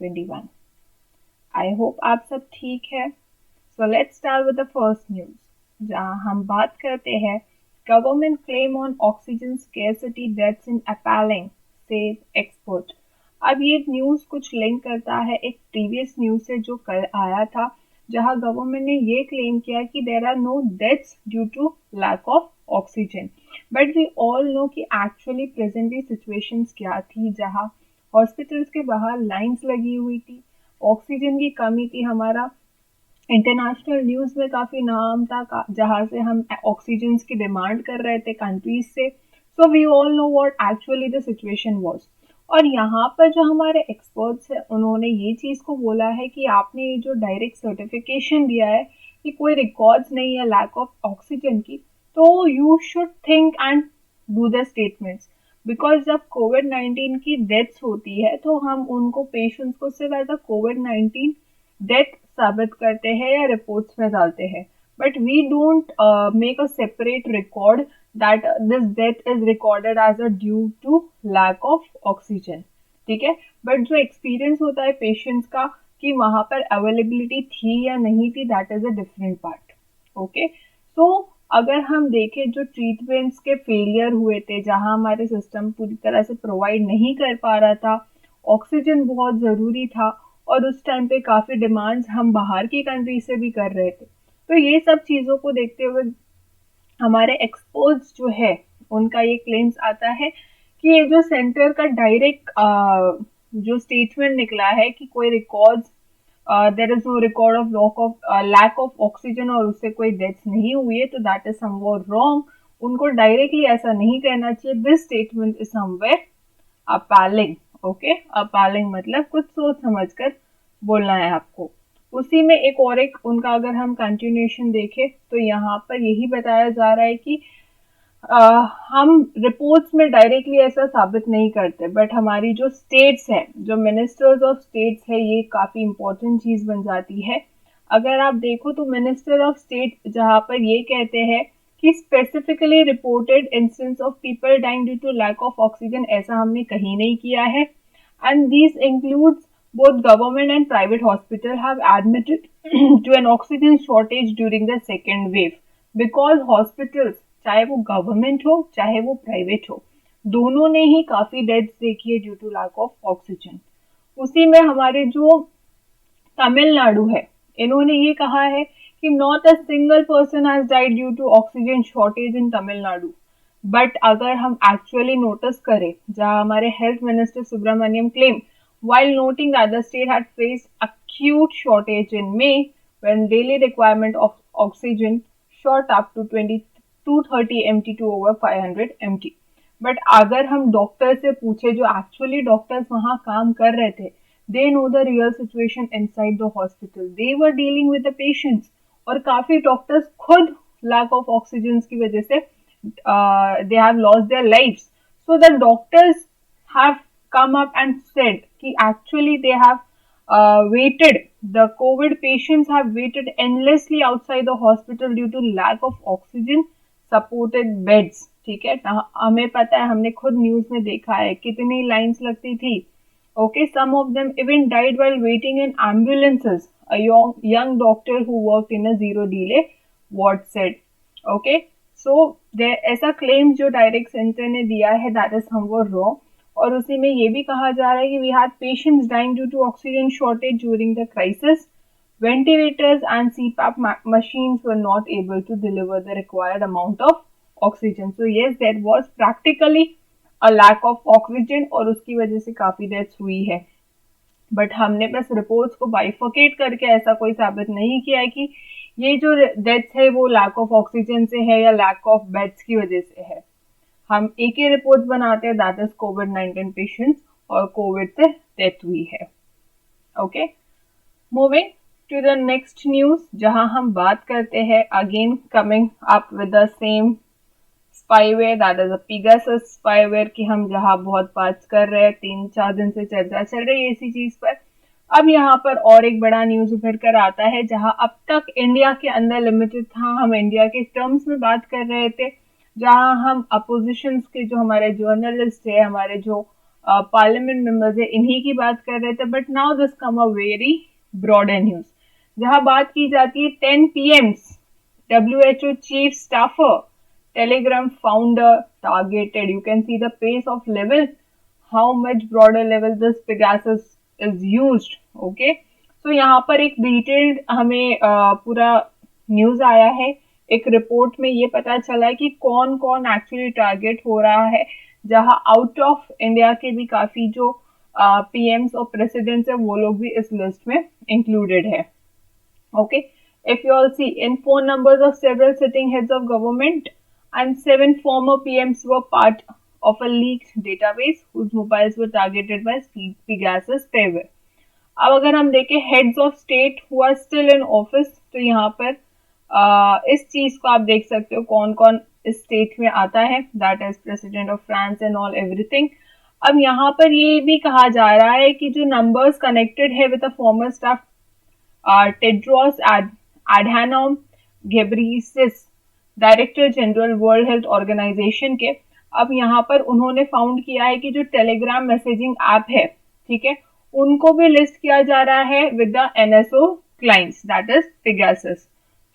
2021। I hope आप सब ठीक है। So let's start with the first news, जहां हम बात करते हैं government claim on oxygen scarcity deaths in appalling says expert. अब ये न्यूज कुछ लिंक करता है एक प्रीवियस न्यूज से जो कल आया था, जहां गवर्नमेंट ने ये क्लेम किया कि there are no deaths due to lack of oxygen. But we all know कि एक्चुअली प्रेजेंटली सिचुएशंस क्या थी, जहां हॉस्पिटल्स के बाहर लाइंस लगी हुई थी, ऑक्सीजन की कमी थी। हमारा इंटरनेशनल न्यूज में काफी नाम था जहां से हम ऑक्सीजन की डिमांड कर रहे थे कंट्रीज से। So we all know what actually the situation was. और यहाँ पर जो हमारे एक्सपर्ट्स हैं उन्होंने ये चीज को बोला है कि आपने ये जो डायरेक्ट सर्टिफिकेशन दिया है कि कोई रिकॉर्ड्स नहीं है लैक ऑफ ऑक्सीजन की, तो you should think and do the statements. Because जब कोविड-19 की डेथ्स होती है तो हम उनको पेशेंट्स को सिर्फ एज अ कोविड-19 डेथ साबित करते हैं या रिपोर्ट्स में डालते हैं, but we don't make a separate record that this death is recorded as a due to lack of oxygen. ठीक है, बट जो एक्सपीरियंस होता है पेशेंट्स का कि वहां पर अवेलेबिलिटी थी या नहीं थी, that is a different part. Okay, so अगर हम देखें जो ट्रीटमेंट्स के फेलियर हुए थे, जहां हमारे सिस्टम पूरी तरह से प्रोवाइड नहीं कर पा रहा था, ऑक्सीजन बहुत ज़रूरी था और उस टाइम पे काफ़ी डिमांड्स हम बाहर की कंट्री से भी कर रहे थे। तो ये सब चीज़ों को देखते हुए हमारे एक्सपर्ट्स जो है उनका ये क्लेम्स आता है कि ये जो सेंटर का डायरेक्ट जो स्टेटमेंट निकला है कि कोई records there is no record of lack of oxygen और उससे कोई डेथ्स नहीं हुई है, तो दैट इज समवेयर रॉन्ग। उनको डायरेक्टली ऐसा नहीं कहना चाहिए। This statement is somewhere appalling. Okay, appalling मतलब कुछ सोच समझकर बोलना है आपको। उसी में एक उनका अगर हम कंटिन्यूएशन देखें तो यहाँ पर यही बताया जा रहा है कि हम रिपोर्ट्स में डायरेक्टली ऐसा साबित नहीं करते, बट हमारी जो स्टेट्स है, जो मिनिस्टर्स ऑफ स्टेट्स है, ये काफी इंपॉर्टेंट चीज बन जाती है। अगर आप देखो तो मिनिस्टर ऑफ स्टेट जहाँ पर ये कहते हैं कि specifically reported instance of people dying due to lack of oxygen, ऐसा हमने कहीं नहीं किया है। And this includes both government and private hospital have admitted to an oxygen shortage during the second wave, because hospitals चाहे वो government हो चाहे वो प्राइवेट हो, दोनों ने ही काफी डेथ्स देखी है due to lack of oxygen. उसी में हमारे जो तमिलनाडु है, इन्होंने ये कहा है कि not a single person has died due to oxygen shortage in Tamil Nadu. But अगर हम एक्चुअली नोटिस करें, जहां हमारे health minister Subramaniam claim while noting that the state had faced acute shortage in May when daily requirement of oxygen shot up to 230 MT to over 500 MT। But अगर हम doctor से पूछे, जो एक्चुअली डॉक्टर्स वहां काम कर रहे थे, they know the real situation inside the hospital, they were dealing with the patients. और काफी डॉक्टर्स खुद लैक ऑफ ऑक्सीजन की वजह से they have lost their lives. So the doctors have come up and said कि actually they have waited, the COVID patients have waited endlessly outside the hospital due to lack of oxygen supported beds। ठीक है, हमें पता है, हमने खुद news में देखा है कितनी लाइंस लगती थी। Okay, some of them even died while waiting in ambulances, a young doctor who worked in a zero delay ward said। Okay, सो ऐसा क्लेम जो डायरेक्ट सेंटर ने दिया है, दैट इज समवेयर रॉन्ग। और उसी में ये भी कहा जा रहा है कि we had patients dying due to oxygen shortage during the crisis, ventilators and CPAP machines were not able to deliver the required amount of oxygen. So yes, there was practically a lack of oxygen और उसकी वजह से काफी deaths हुई है। But हमने बस reports को बाइफर्केट करके ऐसा कोई साबित नहीं किया है कि ये जो डेथ है वो लैक ऑफ ऑक्सीजन से है या लैक ऑफ बेड्स की वजह से है। हम एक ही रिपोर्ट बनाते हैं, दैट इज कोविड-19 पेशेंट्स और कोविड से डेथ हुई है। Okay, moving to the next news, जहां हम बात करते हैं again coming up with the same spyware, that is a Pegasus spyware की हम जहां बहुत बात कर रहे हैं, 3-4 दिन से चर्चा चल रही है इसी चीज पर। अब यहाँ पर और एक बड़ा न्यूज उभर कर आता है, जहां अब तक इंडिया के अंदर लिमिटेड था, हम इंडिया के टर्म्स में बात कर रहे थे, जहां हम अपोजिशन के जो हमारे जर्नलिस्ट है, हमारे जो पार्लियामेंट मेंबर्स है, इन्हीं की बात कर रहे थे। But now this come a very broader news, जहां बात की जाती है 10 PMs, WHO chief staffer, Telegram founder targeted. You can see the pace of level, how much broader level this Pegasus is used. Okay, so यहाँ पर एक detailed हमें पूरा न्यूज आया है। एक रिपोर्ट में ये पता चला है कि कौन कौन एक्चुअली टारगेट हो रहा है, जहां आउट ऑफ इंडिया के भी काफी जो PMs और प्रेसिडेंट्स है वो लोग भी इस लिस्ट में इंक्लूडेड है। Okay, if you all see in phone numbers of several sitting heads of government and 7 former PMs were part of a leaked database whose mobiles were targeted by Pegasus spyware. अब अगर हम देखें heads of state who are still in office, तो यहाँ पर इस चीज को आप देख सकते हो कौन कौन इस स्टेट में आता है, that is president of France and all everything. अब यहाँ पर ये भी कहा जा रहा है कि जो नंबर्स कनेक्टेड है with a former staff Tedros Adhanom Ghebreyesus, director general World Health Organisation के। अब यहाँ पर उन्होंने फाउंड किया है कि जो टेलीग्राम मैसेजिंग ऐप है, ठीक है, उनको भी लिस्ट किया जा रहा है with the NSO clients, that is Pegasus।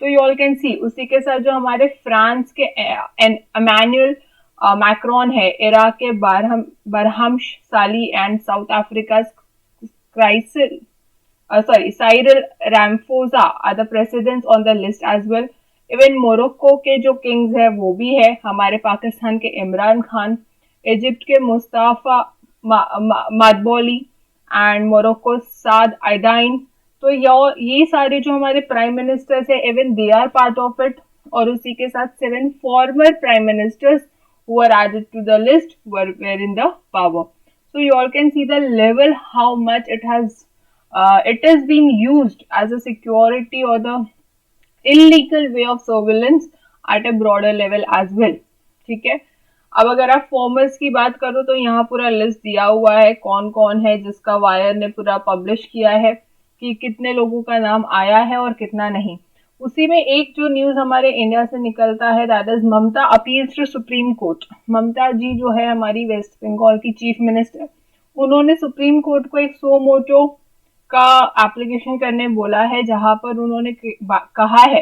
तो यू ऑल कैन सी उसी के साथ जो हमारे फ्रांस के इमैनुअल मैक्रोन है, इराक के बरहम साली and south Africa CRISIL Cyril Ramaphosa are the presidents on the list as well. Even Morocco के जो किंग्स है वो भी है, हमारे पाकिस्तान के इमरान खान, इजिप्ट के Mustafa Madbouly and Morocco Saad Eddine. तो ये सारे जो हमारे प्राइम मिनिस्टर्स है, even they are part of it. और उसी के साथ 7 former prime ministers who were added to the list were in the power. So you all can see the level how much it has been used as a security or the illegal way of surveillance at a broader level as well. ठीक है, अब अगर आप formers की बात करो तो यहाँ पूरा लिस्ट दिया हुआ है कौन कौन है, जिसका वायर ने पूरा पब्लिश किया है कि कितने लोगों का नाम आया है और कितना नहीं। उसी में एक जो न्यूज हमारे इंडिया से निकलता है, that is Mamata appeals to Supreme Court. Mamata ji जो है हमारी वेस्ट बंगाल की चीफ मिनिस्टर, उन्होंने सुप्रीम कोर्ट को एक सो मोटो का एप्लीकेशन करने बोला है, जहां पर उन्होंने कहा है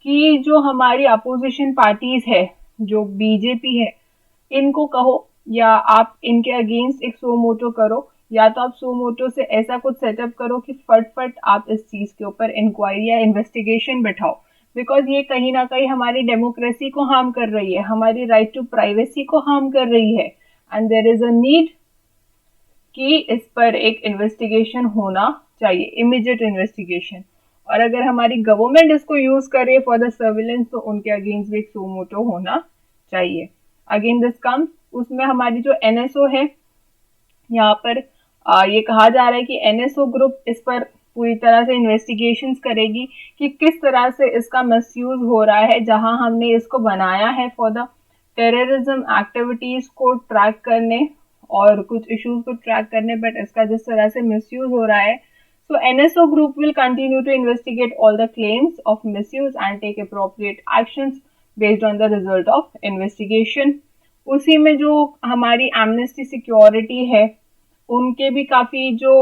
कि जो हमारी अपोजिशन पार्टीज है, जो बीजेपी है, इनको कहो या आप इनके अगेंस्ट एक सो मोटो करो, या तो आप सो मोटो से ऐसा कुछ सेटअप करो कि फट आप इस चीज के ऊपर इंक्वायरी या इन्वेस्टिगेशन बैठाओ। बिकॉज ये कहीं ना कहीं हमारी डेमोक्रेसी को हार्म कर रही है, हमारी राइट टू प्राइवेसी को हार्म कर रही है, and there is a need कि इस पर एक इन्वेस्टिगेशन होना चाहिए, इमीडिएट इन्वेस्टिगेशन। और अगर हमारी गवर्नमेंट इसको यूज करे फॉर द सर्विलेंस, तो उनके अगेंस्ट भी एक सो मोटो होना चाहिए। अगेन दिस कम्स, उसमें हमारी जो NSO है, यहाँ पर ये कहा जा रहा है कि NSO ग्रुप इस पर पूरी तरह से इन्वेस्टिगेशंस करेगी कि किस तरह से इसका मिसयूज हो रहा है, जहां हमने इसको बनाया है फॉर द टेररिज्म एक्टिविटीज को ट्रैक करने और कुछ इश्यूज को ट्रैक करने, बट इसका जिस तरह से मिसयूज हो रहा है। So NSO group will continue to investigate all the claims of misuse and take appropriate actions based on the result of investigation. उसी में जो हमारी एमनेस्टी सिक्योरिटी है, उनके भी काफी जो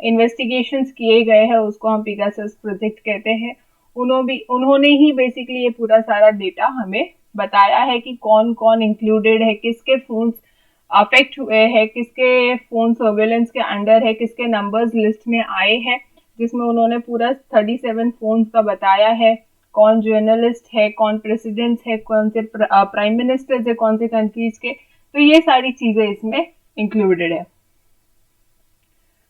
इन्वेस्टिगेशंस किए गए हैं, उसको हम पेगासस प्रोजेक्ट कहते हैं। उन्होंने ही बेसिकली ये पूरा सारा डेटा हमें बताया है कि कौन कौन इंक्लूडेड है, किसके फोन्स अफेक्ट हुए हैं, किसके फोन सर्वेलेंस के अंडर है, किसके नंबर्स लिस्ट में आए हैं, जिसमें उन्होंने पूरा 37 फोन्स का बताया है, कौन जर्नलिस्ट है, कौन प्रेसिडेंट्स है, कौन से प्राइम मिनिस्टर्स है, कौन से कंट्रीज के। तो ये सारी चीजें इसमें इंक्लूडेड है।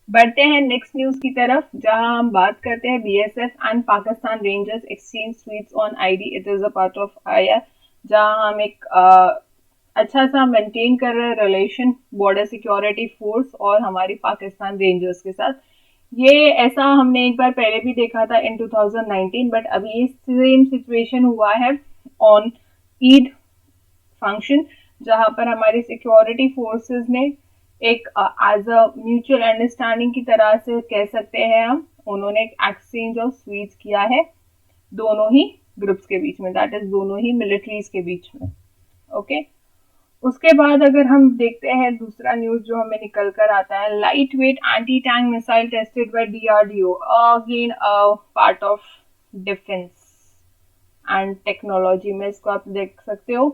बढ़ते हैं नेक्स्ट न्यूज की तरफ, जहां हम बात करते हैं BSF and Pakistan rangers exchange sweets on ID। It is a part of IR, जहां हम एक अच्छा सा मेंटेन कर रहे हैं रिलेशन बॉर्डर सिक्योरिटी फोर्स और हमारी पाकिस्तान रेंजर्स के साथ। ये ऐसा हमने एक बार पहले भी देखा था इन 2019, बट अभी ये सेम सिचुएशन हुआ है ऑन ईद फंक्शन, जहां पर हमारी सिक्योरिटी फोर्सेस ने एक एज अ म्यूचुअल अंडरस्टैंडिंग की तरह से कह सकते हैं हम, उन्होंने एक एक्सचेंज ऑफ स्वीट्स किया है दोनों ही ग्रुप्स के बीच में, दैट इज दोनों ही मिलिट्रीज के बीच में। ओके उसके बाद अगर हम देखते हैं दूसरा न्यूज जो हमें निकल कर आता है, light weight anti tank missile tested by DRDO, again part of defence and technology में इसको आप देख सकते हो।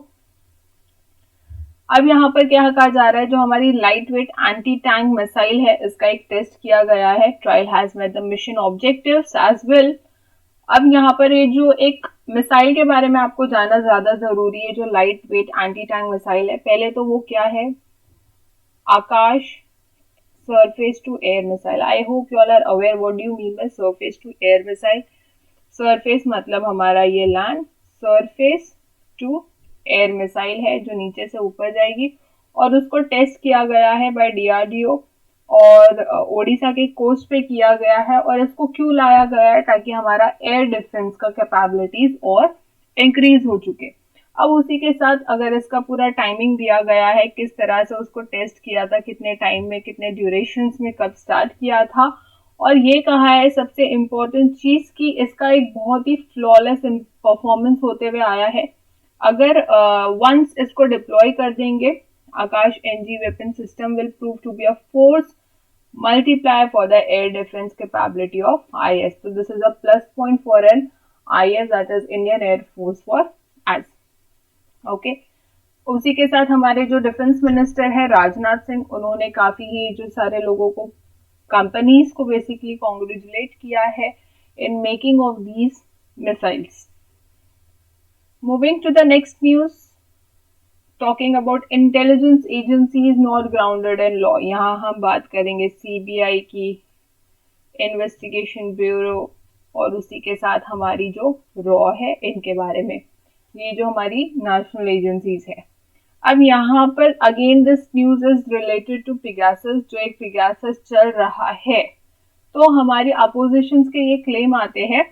अब यहाँ पर क्या कहा जा रहा है, जो हमारी light weight anti tank missile है इसका एक टेस्ट किया गया है। Trial has met the mission objectives as well. अब यहाँ पर ये जो एक मिसाइल के बारे में आपको जानना ज्यादा जरूरी है, जो light weight anti tank missile है। पहले तो वो क्या है, Akash surface to air missile. I hope you all are aware what do you mean by surface to air missile. Surface मतलब हमारा ये land, surface to air missile है जो नीचे से ऊपर जाएगी, और उसको टेस्ट किया गया है बाय डीआरडीओ और ओडिशा के कोस्ट पे किया गया है। और इसको क्यों लाया गया है, ताकि हमारा एयर डिफेंस का कैपेबिलिटीज और इंक्रीज हो चुके। अब उसी के साथ अगर इसका पूरा टाइमिंग दिया गया है, किस तरह से उसको टेस्ट किया था, कितने टाइम में, कितने ड्यूरेशन में, कब स्टार्ट किया था, और ये कहा है सबसे इम्पोर्टेंट चीज कि इसका एक बहुत ही फ्लॉलेस परफॉर्मेंस होते हुए आया है। अगर वंस इसको डिप्लॉय कर देंगे, Akash NG weapon system will prove to be a force multiplier for the air defense capability of IS. So this is a plus point for an IS, that is Indian Air Force for us. Okay. उसी के साथ हमारे जो defence minister है राजनाथ सिंह, उन्होंने काफी ही जो सारे लोगों को, कंपनीज को बेसिकली कॉन्ग्रेचुलेट किया है in making of these missiles. Moving to the next news, talking about intelligence agencies not grounded in law. यहाँ हम बात करेंगे सीबीआई की, इन्वेस्टिगेशन ब्यूरो, और उसी के साथ हमारी जो रॉ है इनके बारे में। ये जो हमारी नेशनल एजेंसीज है। अब यहाँ पर again this news is related to Pegasus, जो एक पिगासस चल रहा है। तो हमारी अपोजिशन के ये क्लेम आते हैं,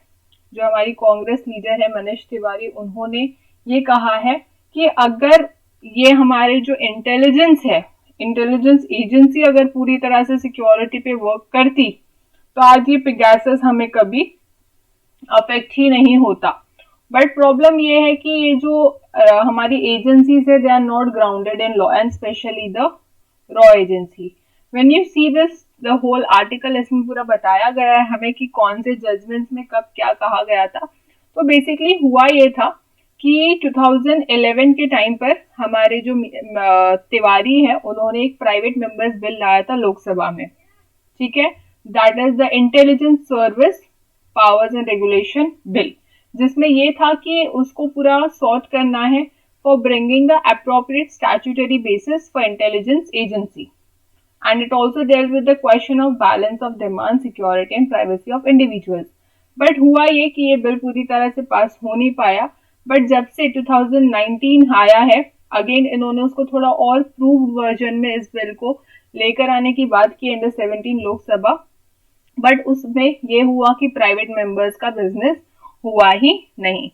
जो हमारी कांग्रेस लीडर है मनीष तिवारी, उन्होंने ये कहा है कि अगर ये हमारे जो इंटेलिजेंस है, इंटेलिजेंस एजेंसी अगर पूरी तरह से सिक्योरिटी पे वर्क करती तो आज ये पिगासस हमें कभी अफेक्ट ही नहीं होता। बट प्रॉब्लम ये है कि ये जो हमारी एजेंसीज है, they are not grounded in law and specially the रॉ agency. When you see this the whole article, इसमें पूरा बताया गया है हमें कि कौन से जजमेंट्स में कब क्या कहा गया था। तो बेसिकली हुआ ये था कि 2011 के टाइम पर हमारे जो तिवारी है, उन्होंने एक प्राइवेट मेंबर्स बिल लाया था लोकसभा में, ठीक है, that is the intelligence service powers and regulation bill, जिसमें ये था कि उसको पूरा सॉर्ट करना है for bringing the appropriate statutory basis for intelligence agency, and it also dealt with the question of balance of demand, security and privacy of individuals. But हुआ ये कि ये बिल पूरी तरह से पास हो नहीं पाया। बट जब से 2019 आया है, अगेन इन्होंने उसको थोड़ा और प्रूव्ड वर्जन में इस बिल को लेकर आने की बात की इन द 17 लोकसभा। बट उसमें ये हुआ कि प्राइवेट मेंबर्स का बिजनेस हुआ ही नहीं।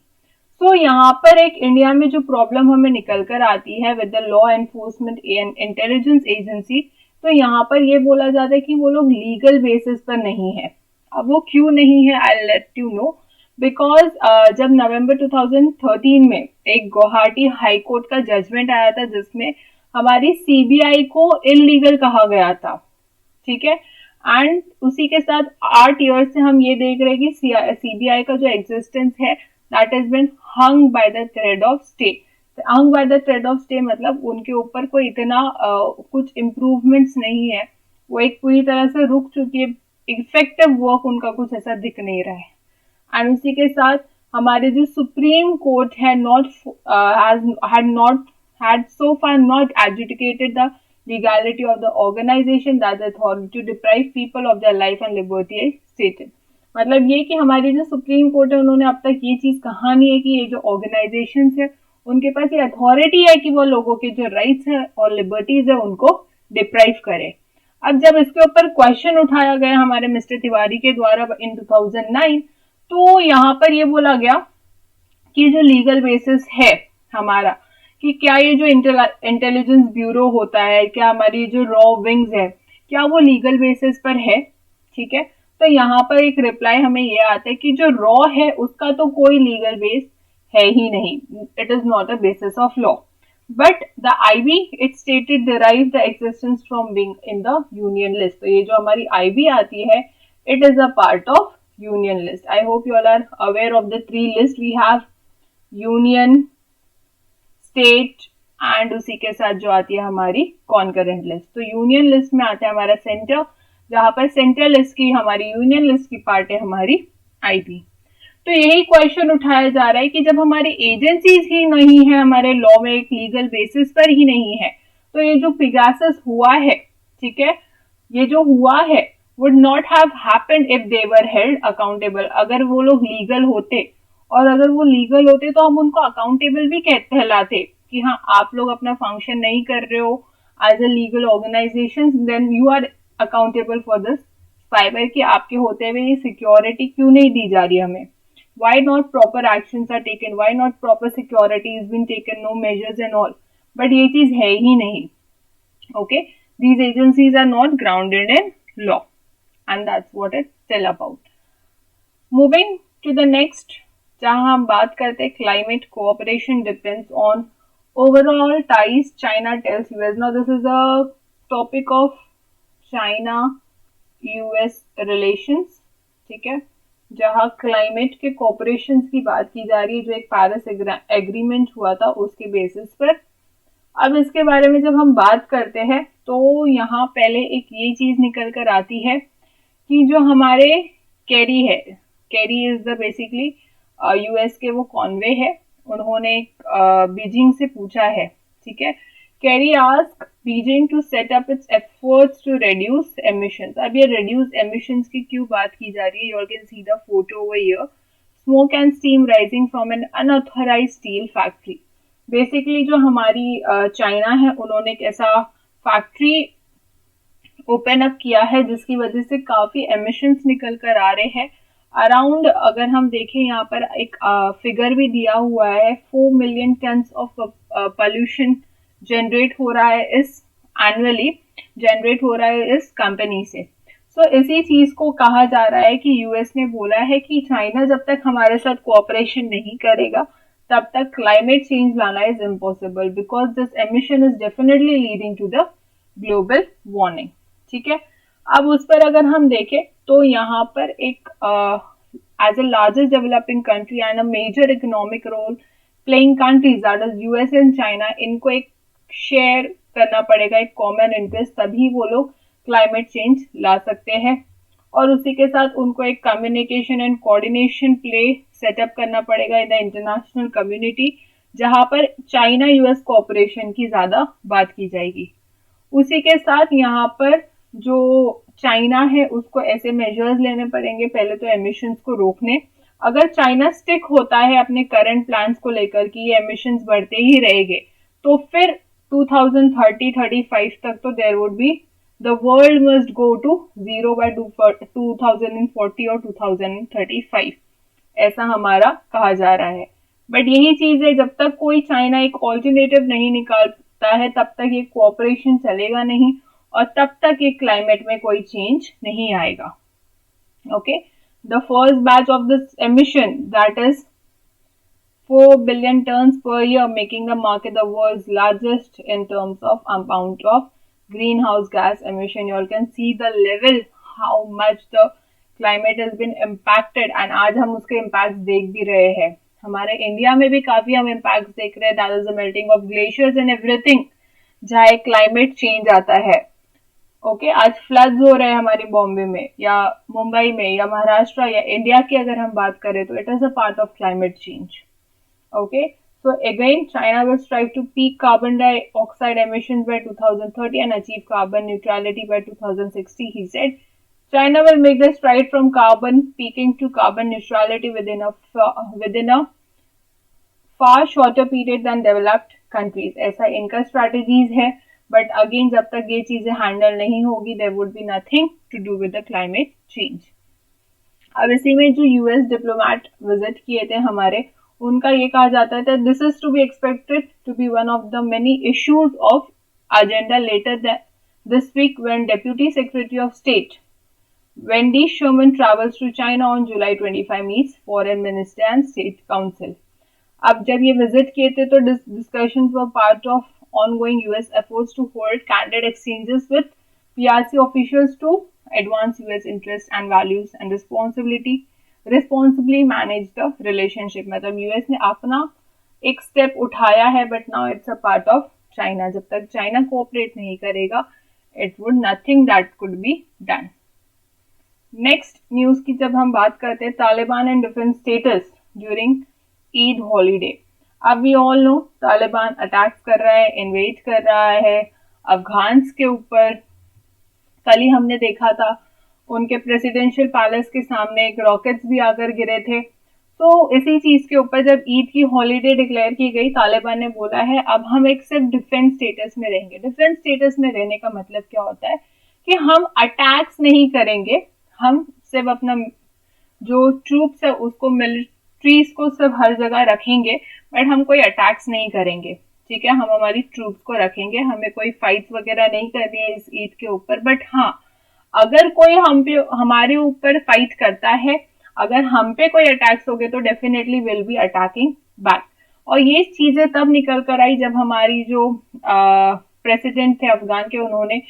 तो यहाँ पर एक इंडिया में जो प्रॉब्लम हमें निकल कर आती है with the law enforcement and intelligence agency, तो यहाँ पर ये बोला जाता है कि वो लोग लीगल बेसिस पर नहीं है। अब वो क्यों नहीं है, I let you know, because जब नवंबर 2013 में एक गुवाहाटी हाई कोर्ट का जजमेंट आया था जिसमें हमारी सीबीआई को इलीगल कहा गया था, ठीक है, एंड उसी के साथ 8 ईयर्स से हम ये देख रहे हैं कि सीबीआई का जो एग्जिस्टेंस है that has been hung by the thread of stay. Hung by the thread of stay मतलब उनके ऊपर कोई इतना कुछ इम्प्रूवमेंट्स नहीं है, वो एक पूरी तरह से रुक चुकी है, इफेक्टिव वर्क उनका कुछ ऐसा दिख नहीं रहा है। एंड उसी के साथ हमारे जो सुप्रीम कोर्ट है had so far not adjudicated the legality of the organization that the authority to deprive people of their life and liberty is stated। मतलब ये कि हमारी जो सुप्रीम कोर्ट है उन्होंने अब तक ये चीज कहा नहीं है कि ये जो ऑर्गेनाइजेशन है उनके पास ये अथॉरिटी है कि वो लोगों के जो राइट्स है और लिबर्टीज है उनको डिप्राइव करे। अब जब इसके ऊपर क्वेश्चन उठाया गया हमारे मिस्टर तिवारी के द्वारा इन 2009, तो यहाँ पर ये बोला गया कि जो लीगल बेसिस है हमारा, कि क्या ये जो इंटेलिजेंस ब्यूरो होता है, क्या हमारी जो रॉ विंग्स है, क्या वो लीगल बेसिस पर है, ठीक है। तो यहाँ पर एक रिप्लाई हमें ये आता है कि जो रॉ है उसका तो कोई लीगल बेस है ही नहीं, it is not a basis of law. But the IB it stated derive the existence from being in the union list. तो ये जो हमारी IB आती है, it is a part of union list. I hope you all are aware of the three lists we have: union, state and उसी के साथ जो आती है हमारी कॉन्करेंट लिस्ट। तो यूनियन लिस्ट में आता है हमारा सेंटर, जहां पर सेंट्रल लिस्ट की हमारी यूनियन लिस्ट की पार्ट है हमारी IB। तो यही क्वेश्चन उठाया जा रहा है कि जब हमारी एजेंसीज ही नहीं है, हमारे लॉ में एक लीगल बेसिस पर ही नहीं है, तो ये जो पिगासस हुआ है, ठीक है, ये जो हुआ है would not have happened if they were held accountable। अगर वो लोग लीगल होते, और अगर वो लीगल होते तो हम उनको अकाउंटेबल भी कहलाते कि हाँ आप लोग अपना फंक्शन नहीं कर रहे हो as a legal organisation, then you are accountable for this cyber, कि आपके होते हुए ये सिक्योरिटी क्यों नहीं दी जा रही हमें, why not proper actions are taken, why not proper security is been taken, no measures and all। But ये चीज है ही नहीं। okay, these agencies are not grounded in law, and that's what it's still about। moving to the next, जहां हम बात करते हैं climate cooperation depends on overall ties China tells US। now this is a topic of China US relations, ठीक है, जहां climate के cooperation की बात की जा रही है, जो एक पेरिस एग्रीमेंट हुआ था उसके बेसिस पर। अब इसके बारे में जब हम बात करते हैं तो यहाँ पहले एक ये चीज निकल कर आती है कि जो हमारे कैरी है, carry is the basically US के वो कॉन्वे है, उन्होंने बीजिंग से पूछा है, ठीक है, Kerry ask Beijing to set up its efforts to reduce emissions. अब ये रिड्यूस एमिशंस की क्यों बात की जा रही है, you can see the photo over here, smoke and steam rising from an unauthorised steel factory. Basically जो हमारी चाइना है, उन्होंने एक ऐसा फैक्ट्री ओपन अप किया है जिसकी वजह से काफी एमिशंस निकल कर आ रहे हैं। अराउंड अगर हम देखें यहाँ पर एक फिगर भी दिया हुआ है, 4 million ton of pollution generate हो रहा है इस एनुअली, जनरेट हो रहा है इस कंपनी से। सो इसी चीज को कहा जा रहा है कि यूएस ने बोला है कि चाइना जब तक हमारे साथ कोऑपरेशन नहीं करेगा तब तक क्लाइमेट चेंज लाना is impossible, because this emission is definitely leading to the global warming, ठीक है। अब उस पर अगर हम देखें तो यहाँ पर एक as a largest developing country and a major economic role playing countries that is US and China, इनको एक शेयर करना पड़ेगा एक कॉमन इंटरेस्ट, तभी वो लोग क्लाइमेट चेंज ला सकते हैं। और उसी के साथ उनको एक communication and coordination play setup करना पड़ेगा इन द इंटरनेशनल कम्युनिटी, जहां पर चाइना यूएस कोऑपरेशन की ज्यादा बात की जाएगी। उसी के साथ यहाँ पर जो चाइना है उसको ऐसे मेजर्स लेने पड़ेंगे, पहले तो एमिशंस को रोकने। अगर चाइना स्टिक होता है अपने करंट प्लान्स को लेकर कि ये एमिशंस बढ़ते ही रहेंगे, तो फिर 2030-35 तक तो there would be the world must go to zero by 2040 और 2035, ऐसा हमारा कहा जा रहा है। बट यही चीज है, जब तक कोई चाइना एक ऑल्टरनेटिव नहीं निकालता है तब तक ये कोऑपरेशन चलेगा नहीं, और तब तक ये क्लाइमेट में कोई चेंज नहीं आएगा। Okay, the first batch of this emission that is 4 billion tons per year, making the market the world's largest in terms of amount of greenhouse gas emission। You all can see the level, how much the climate has been impacted, and आज हम उसके impact देख भी रहे हैं। हमारे India में भी काफी हम इम्पैक्ट देख रहे हैं, that is the melting of glaciers and everything, जहाँ एक क्लाइमेट चेंज आता है। ओके, आज फ्लड्स हो रहे हैं हमारी बॉम्बे में या मुंबई में या महाराष्ट्र या इंडिया की अगर हम बात करें तो it is a part of climate change. Okay, so again, China will strive to peak carbon dioxide emissions by 2030 and achieve carbon neutrality by 2060, he said. China will make the stride from carbon peaking to carbon neutrality within a far shorter period than developed countries। ऐसा इनका strategies है, but again जब तक ये चीजें handle नहीं होगी, there would be nothing to do with the climate change। अब इसी में जो US डिप्लोमेट विजिट किए थे हमारे, उनका ये कहा जाता है this is to be expected to be one of the many issues of agenda later this week when Deputy Secretary of State Wendy Sherman travels to China on July 25, meets Foreign Minister and State Council। अब जब ये visit किए थे तो discussions were part of ongoing US efforts to hold candid exchanges with PRC officials to advance US interests and values and responsibly manage the relationship. मतलब US ने अपना एक स्टेप उठाया है but now it's a part of China. जब तक China cooperate नहीं करेगा it would nothing that could be done. Next news की जब हम बात करते हैं, Taliban and different status during Eid holiday. अब we all know Taliban attack कर रहा है, इन्वेड कर रहा है अफगान के ऊपर. कल ही हमने देखा था उनके प्रेसिडेंशियल पैलेस के सामने एक रॉकेट्स भी आकर गिरे थे. तो इसी चीज के ऊपर जब ईद की हॉलीडे डिक्लेयर की गई, तालिबान ने बोला है अब हम एक सिर्फ डिफेंस स्टेटस में रहेंगे. डिफेंस स्टेटस में रहने का मतलब क्या होता है कि हम अटैक्स नहीं करेंगे, हम सिर्फ अपना जो ट्रूप्स है उसको, मिलिट्रीज को सिर्फ हर जगह रखेंगे बट हम कोई अटैक्स नहीं करेंगे. ठीक है, हम हमारी ट्रूप्स को रखेंगे, हमें कोई फाइट्स वगैरह नहीं करनी है इस ईद के ऊपर. बट हाँ, अगर कोई हम पे हमारे ऊपर फाइट करता है, अगर हम पे कोई अटैक्स हो गए तो definitely will be attacking back. और ये चीजें तब निकल कर आई जब हमारी जो प्रेसिडेंट थे अफगान के, उन्होंने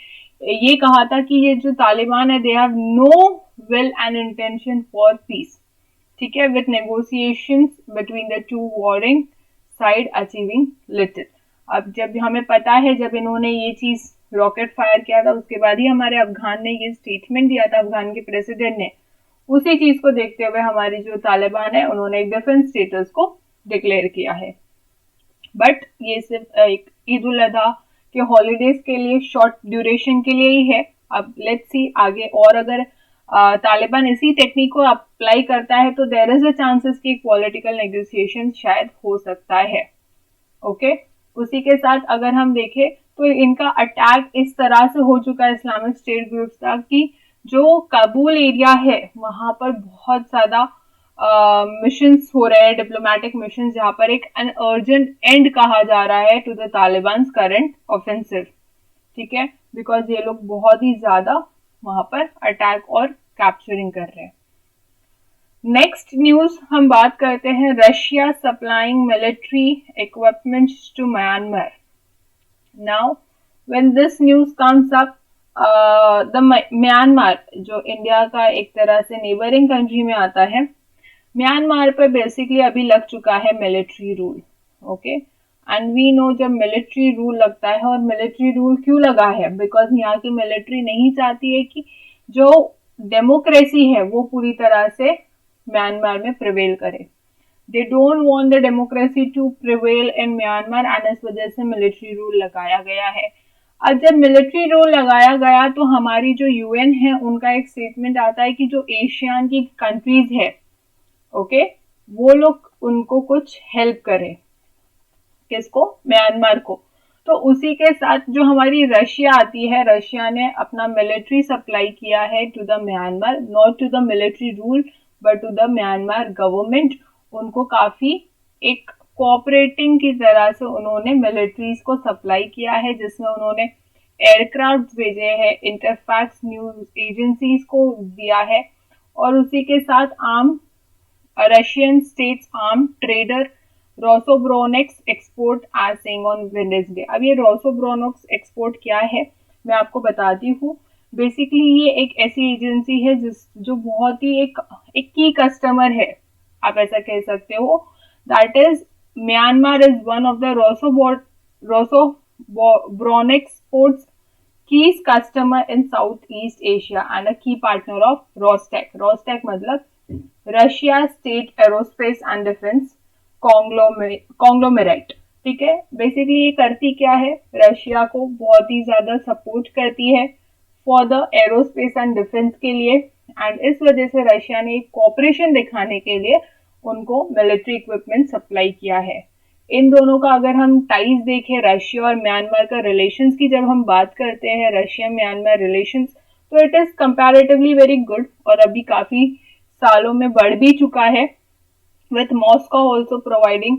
ये कहा था कि ये जो तालिबान है they have no will and intention for peace. ठीक है, with negotiations between the two warring side achieving little. अब जब हमें पता है जब इन्होंने ये चीज रॉकेट फायर किया था उसके बाद ही हमारे अफगान ने ये स्टेटमेंट दिया था, अफगान के प्रेसिडेंट ने. उसी चीज को देखते हुए हमारी जो तालिबान है उन्होंने एक डिफेंस स्टेटस को डिक्लेयर किया है. बट ये सिर्फ एक ईद उल अजहा के हॉलीडेज के लिए, शॉर्ट ड्यूरेशन के लिए ही है. अब लेट्स सी आगे, और अगर तालिबान इसी टेक्निक को अप्लाई करता है तो देयर इज अ चांसेस कि पॉलिटिकल नेगोशिएशन शायद हो सकता है. ओके, उसी के साथ अगर हम देखें तो इनका अटैक इस तरह से हो चुका है इस्लामिक स्टेट ग्रुप्स का कि जो काबुल एरिया है वहां पर बहुत ज्यादा मिशंस हो रहे हैं, डिप्लोमेटिक मिशन, जहां पर एक एन अर्जेंट एंड कहा जा रहा है to the Taliban current offensive. ठीक है, बिकॉज ये लोग बहुत ही ज्यादा वहां पर अटैक और कैप्चरिंग कर रहे हैं. नेक्स्ट न्यूज हम बात करते हैं, Russia supplying military equipments to Myanmar. Now when this news comes up, the Myanmar जो इंडिया का एक तरह से नेबरिंग कंट्री में आता है, म्यांमार पर बेसिकली अभी लग चुका है military rule. Okay, and we know जब मिलिट्री रूल लगता है, और मिलिट्री रूल क्यों लगा है, बिकॉज यहाँ की मिलिट्री नहीं चाहती है कि जो डेमोक्रेसी है वो पूरी तरह से म्यांमार में प्रिवेल करे. They don't want the democracy to prevail in Myanmar and इस वजह से मिलिट्री रूल लगाया गया है. अब जब मिलिट्री रूल लगाया गया तो हमारी जो यूएन है उनका एक स्टेटमेंट आता है कि जो एशियन की कंट्रीज है, ओके, वो लोग उनको कुछ हेल्प करें. किसको? म्यांमार को. तो उसी के साथ जो हमारी रशिया आती है, रशिया ने अपना मिलिट्री सप्लाई किया है to the Myanmar, not to the military rule but to the Myanmar government. उनको काफी एक कोऑपरेटिंग की तरह से उन्होंने मिलिट्रीज को सप्लाई किया है, जिसमें उन्होंने एयरक्राफ्ट भेजे हैं, इंटरफैक्स न्यूज एजेंसीज को दिया है, और उसी के साथ arm Russian states arm trader Rosoboronexport आज सेइंग ऑन वेडनेसडे. अब ये रोसोब्रोनेक्स एक्सपोर्ट क्या है मैं आपको बताती हूँ. बेसिकली ये एक ऐसी एजेंसी है जो बहुत ही एक की कस्टमर है, आप ऐसा कह सकते हो. That is Myanmar is one of the Rosoboronexport's keys customer in South East Asia and a key partner of Rostec. Rostec मतलब Russia state aerospace and defence conglomerate. ठीक है, बेसिकली ये करती क्या है, रशिया को बहुत ही ज्यादा सपोर्ट करती है for the aerospace and defence के लिए, एंड इस वजह से रशिया ने एक कॉपरेशन दिखाने के लिए उनको मिलिट्री इक्विपमेंट सप्लाई किया है. इन दोनों का अगर हम टाइज देखें, रशिया और म्यांमार का रिलेशंस की जब हम बात करते हैं, रशिया म्यांमार रिलेशंस, तो it is comparatively very good और अभी काफी सालों में बढ़ भी चुका है, with Moscow also providing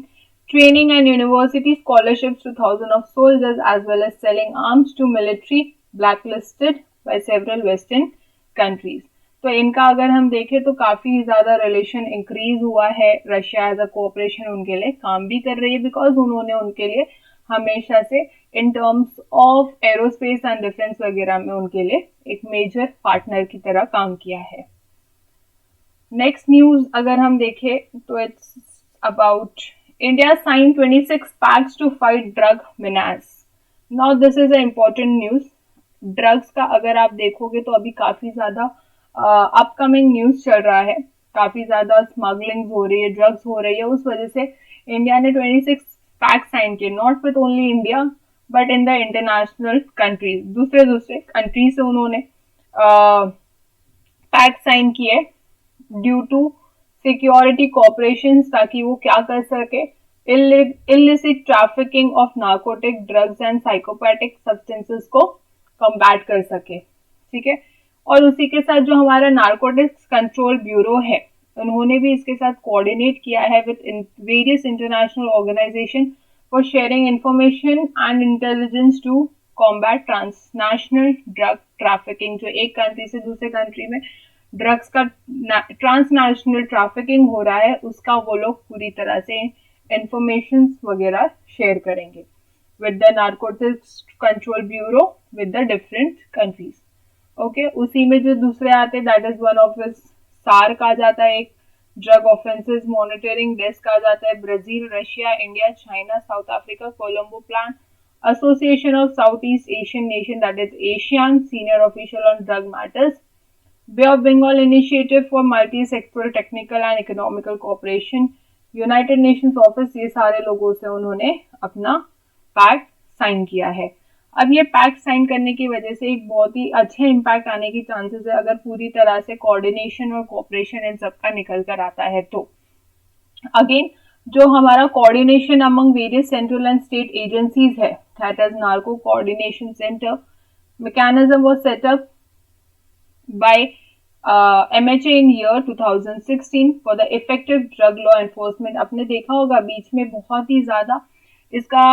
training and university scholarships to thousands of soldiers as well as selling arms to military blacklisted by several Western countries. तो इनका अगर हम देखें तो काफी ज्यादा रिलेशन इंक्रीज हुआ है। रशिया एज अ कोऑपरेशन उनके लिए काम भी कर रही है, बिकॉज उन्होंने उनके लिए हमेशा से in terms of aerospace and defence वगैरह में उनके लिए एक मेजर पार्टनर की तरह काम किया है। नेक्स्ट न्यूज अगर हम देखें तो it's about India sign 26 pacts to fight drug menace। Now this is a important news. Drugs का अगर आप देखोगे तो अभी काफी ज्यादा अपकमिंग न्यूज चल रहा है, काफी ज्यादा स्मगलिंग हो रही है, ड्रग्स हो रही है। उस वजह से इंडिया ने 26 पैक्ट साइन किए, not with only India but in the international countries, दूसरे दूसरे कंट्री से उन्होंने पैक्ट साइन किए ड्यू टू सिक्योरिटी कॉपरेशन, ताकि वो क्या कर सके, illicit trafficking of narcotic drugs and psychopathic substances को कम्बैट कर सके। ठीक है, और उसी के साथ जो हमारा नार्कोटिक्स कंट्रोल ब्यूरो है, उन्होंने भी इसके साथ कोऑर्डिनेट किया है with various international organisation for sharing information and intelligence to combat transnational drug trafficking. जो एक कंट्री से दूसरे कंट्री में ड्रग्स का ट्रांसनेशनल ट्रैफिकिंग हो रहा है, उसका वो लोग पूरी तरह से इंफॉर्मेशन वगैरह शेयर करेंगे with the Narcotics Control Bureau with the different countries। Okay, उसी में जो दूसरे आते हैं that is one of SAARC आ जाता है, एक ड्रग ऑफेंसेस मॉनिटरिंग डेस्क आ जाता है, Brazil, Russia, India, China, South Africa, Colombo plan, association of South East Asian nation that is ASEAN, senior official on drug matters, bay of Bengal initiative for multi sectoral technical and economical cooperation, United Nations office, ये सारे लोगों से उन्होंने अपना pact sign किया है। अब ये पैक्ट साइन करने की वजह से एक बहुत ही अच्छे इम्पैक्ट आने की चांसेस है, अगर पूरी तरह से कोऑर्डिनेशन और कोऑपरेशन इन सबका निकल कर आता है तो। अगेन जो हमारा coordination among various central and state agencies है, that is narco coordination centre, mechanism was set up by MHA in year 2016 for the effective drug law enforcement। आपने देखा होगा बीच में बहुत ही ज्यादा इसका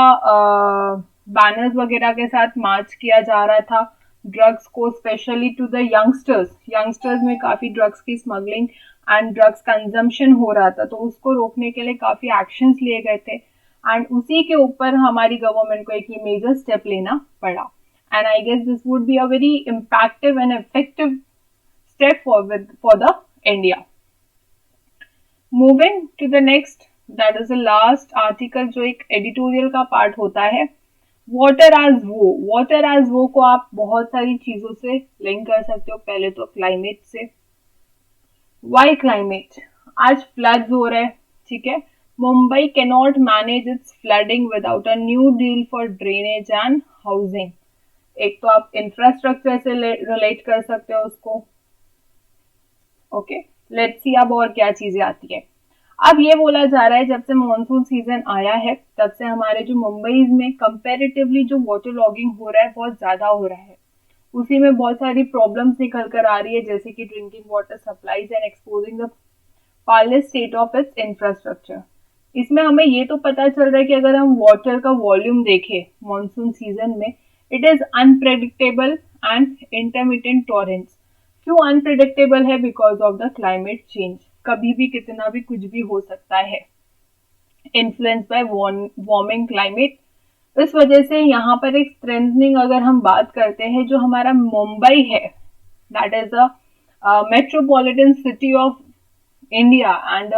बैनर्स वगैरह के साथ मार्च किया जा रहा था ड्रग्स को, स्पेशली टू द यंगस्टर्स में काफी ड्रग्स की स्मगलिंग एंड ड्रग्स कंजम्पशन हो रहा था, तो उसको रोकने के लिए काफी एक्शंस लिए गए थे एंड उसी के ऊपर हमारी गवर्नमेंट को एक मेजर स्टेप लेना पड़ा। And I guess this would be a very impactive and effective step forward for the India। Moving to the next, that is the last article जो एक editorial का part होता है, water as वो। water as वो को आप बहुत सारी चीजों से लिंक कर सकते हो। पहले तो क्लाइमेट से, why climate? आज floods हो रहे हैं, ठीक है, Mumbai cannot manage its flooding without a new deal for drainage and housing। एक तो आप इंफ्रास्ट्रक्चर से रिलेट कर सकते हो उसको। ओके, लेट्स सी अब और क्या चीजें आती है। अब ये बोला जा रहा है जब से मॉनसून सीजन आया है तब से हमारे जो मुंबई में कंपैरेटिवली जो वाटर लॉगिंग हो रहा है बहुत ज्यादा हो रहा है। उसी में बहुत सारी प्रॉब्लम्स निकल कर आ रही है, जैसे कि drinking water supplies and exposing the parlous state of its infrastructure. इसमें हमें ये तो पता चल रहा है कि अगर हम वाटर का वॉल्यूम देखें मॉनसून सीजन में, it is unpredictable and intermittent torrents. क्यों अनप्रेडिक्टेबल है? Because of the climate change. कभी भी कितना भी कुछ भी हो सकता है, इन्फ्लुएंस बाय वार्मिंग क्लाइमेट। इस वजह से यहाँ पर एक स्ट्रेंथनिंग अगर हम बात करते हैं, जो हमारा मुंबई है that is a metropolitan city of India and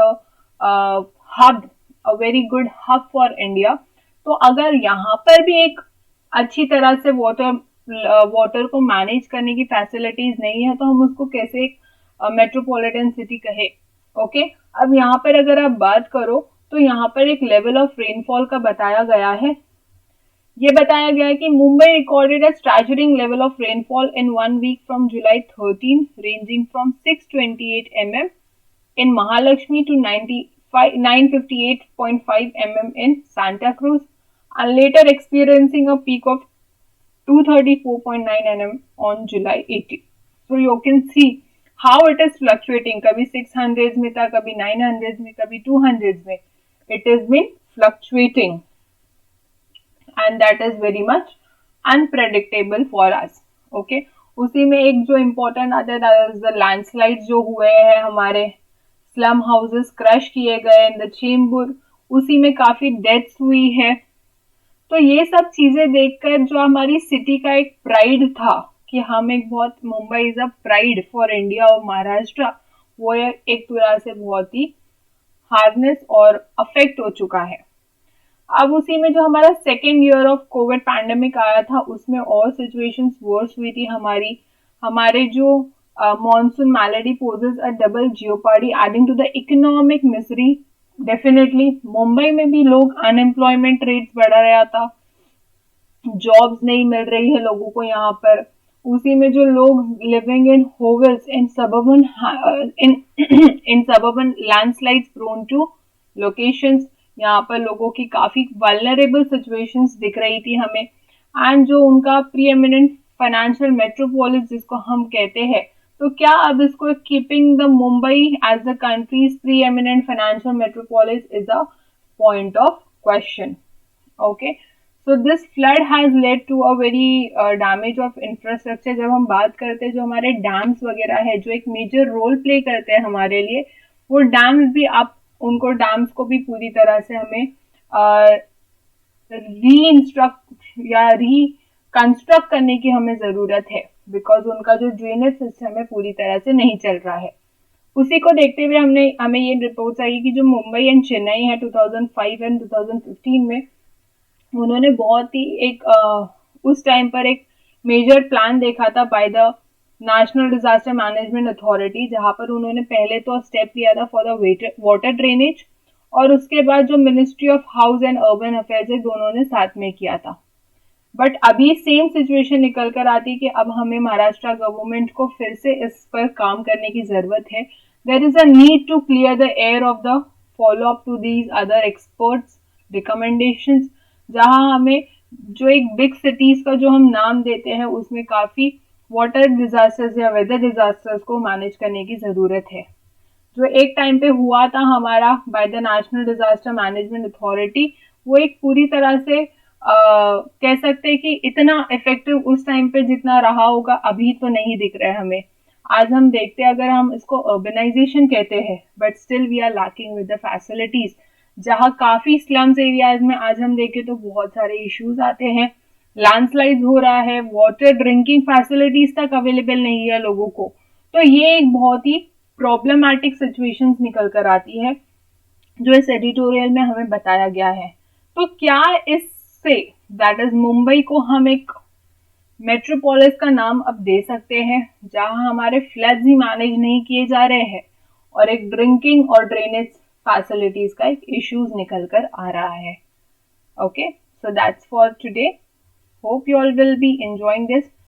hub, a very good hub for India. तो अगर यहाँ पर भी एक अच्छी तरह से वाटर को मैनेज करने की फैसिलिटीज नहीं है तो हम उसको कैसे एक मेट्रोपॉलिटन सिटी कहे। ओके, अब यहाँ पर अगर आप बात करो तो यहाँ पर एक लेवल ऑफ रेनफॉल का बताया गया है। ये बताया गया है कि Mumbai recorded a staggering level of rainfall in 1 week from July 13 ranging from 628 mm in Mahalakshmi to 958.5 mm in Santa Cruz, and later experiencing a peak of 234.9 mm on July 18. So you can see how it is fluctuating. कभी 600s में था, कभी 900s में, कभी 200s में. It has been fluctuating, and that is very much unpredictable for us. Okay. उसी में एक जो इम्पोर्टेंट आता है लैंडस्लाइड जो हुए हैं, हमारे स्लम हाउसेस क्रश किए गए इन द चेंबूर, उसी में काफी डेथ्स हुई है। तो ये सब चीजें देखकर जो हमारी सिटी का एक प्राइड था कि हम एक बहुत, Mumbai is a pride for India और महाराष्ट्र, वो एक तरह से बहुत ही हार्नेस और अफेक्ट हो चुका है। अब उसी में जो हमारा second year of Covid pandemic आया था, उसमें और सिचुएशंस वर्स हुई थी हमारी। हमारे जो monsoon malady poses a double jeopardy adding to the economic misery. Definitely Mumbai में भी लोग अनएम्प्लॉयमेंट रेट्स बढ़ा रहा था, जॉब्स नहीं मिल रही है लोगों को यहाँ पर। उसी में जो लोग living in hovels in suburban in in suburban landslides prone to locations, यहाँ पर लोगों की काफी वल्नरेबल सिचुएशंस दिख रही थी हमें। एंड जो उनका प्री एमिनेंट फाइनेंशियल मेट्रोपोलिस जिसको हम कहते हैं, तो क्या अब इसको keeping the Mumbai as the country's preeminent financial metropolis is a point of question. Okay, so this flood has led to a very damage of infrastructure. जब हम बात करते हैं जो हमारे डैम्स वगैरह है जो एक मेजर रोल प्ले करते हैं हमारे लिए, वो डैम्स भी आप उनको डैम्स को भी पूरी तरह से हमें री इंस्ट्रक्ट या री कंस्ट्रक्ट करने की हमें जरूरत है, बिकॉज उनका जो ड्रेनेज सिस्टम है पूरी तरह से नहीं चल रहा है। उसी को देखते हुए हमें ये रिपोर्ट्स आई कि जो मुंबई एंड चेन्नई है 2005 एंड 2015 में, उन्होंने बहुत ही एक उस टाइम पर एक मेजर प्लान देखा था by the national disaster management authority, जहां पर उन्होंने पहले तो स्टेप लिया था फॉर द वाटर ड्रेनेज, और उसके बाद जो ministry of house and urban affairs है दोनों ने साथ में किया था। बट अभी सेम सिचुएशन निकल कर आती कि अब हमें महाराष्ट्र गवर्नमेंट को फिर से इस पर काम करने की जरूरत है। There is a need to clear the air of the follow up to these other experts recommendations, जहां हमें जो एक बिग सिटीज का जो हम नाम देते हैं उसमें काफी वाटर डिजास्टर्स या वेदर डिजास्टर्स को मैनेज करने की जरूरत है। जो एक टाइम पे हुआ था हमारा by the national disaster management authority, वो एक पूरी तरह से कह सकते हैं कि इतना इफेक्टिव उस टाइम पे जितना रहा होगा अभी तो नहीं दिख रहा है हमें। आज हम देखते हैं, अगर हम इसको अर्बनाइजेशन कहते हैं, but still we are lacking with the facilities. जहाँ काफी स्लम्स एरियाज में आज हम देखें तो बहुत सारे इश्यूज आते हैं, लैंडस्लाइड हो रहा है, वाटर ड्रिंकिंग फैसिलिटीज तक अवेलेबल नहीं है लोगों को। तो ये एक बहुत ही प्रॉब्लमैटिक सिचुएशंस निकल कर आती है जो इस एडिटोरियल में हमें बताया गया है। तो क्या इससे, दैट इज मुंबई को हम एक मेट्रोपोलिस का नाम अब दे सकते हैं जहां हमारे फ्लड्स ही मैनेज नहीं किए जा रहे हैं और एक ड्रिंकिंग और ड्रेनेज फैसिलिटीज का एक इश्यूज निकल कर आ रहा है। Okay, so that's for today. Hope you all will be enjoying this.